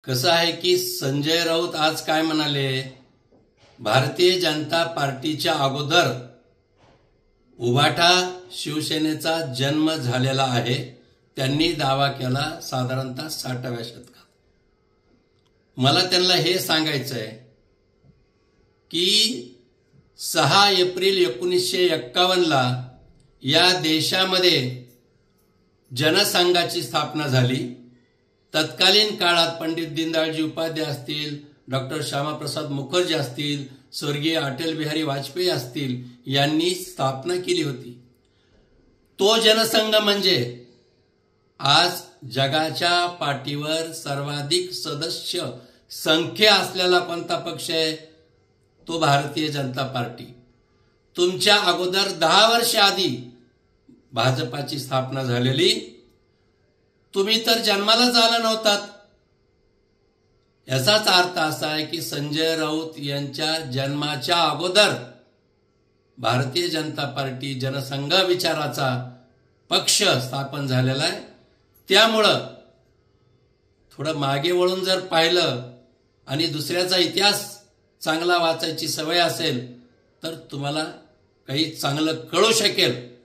कसं आहे की संजय राऊत आज काय म्हणाले, भारतीय जनता पार्टीच्या अगोदर उभाटा शिवसेनेचा जन्म झालेला आहे. त्यांनी दावा केला साधारणतः 60व्या शतकात. मला त्यांना हे सांगायचं आहे की 6 एप्रिल 1951ला या देशामध्ये जनसंघाची स्थापना झाली. तत्कालीन काळात पंडित दीनदयाळजी उपाध्याय असतील, डॉक्टर श्यामाप्रसाद मुखर्जी असतील, स्वर्गीय अटल बिहारी वाजपेयी असतील, यांनी स्थापना केली होती. तो जनसंघ म्हणजे आज जगाच्या पाठीवर सर्वाधिक सदस्य संख्या असलेला कोणता पक्ष आहे, तो भारतीय जनता पार्टी. तुमच्या अगोदर 10 वर्ष आधी भाजपाची स्थापना झालेली. तुम्ही तर जन्मालाच आला नव्हतात. याचाच अर्थ असा आहे की संजय राऊत यांच्या जन्माच्या अगोदर भारतीय जनता पार्टी जनसंघ विचाराचा पक्ष स्थापन झालेला आहे. त्यामुळं थोडं मागे वळून जर पाहिलं आणि दुसऱ्याचा इतिहास चांगला वाचायची सवय असेल तर तुम्हाला काही चांगलं कळू शकेल.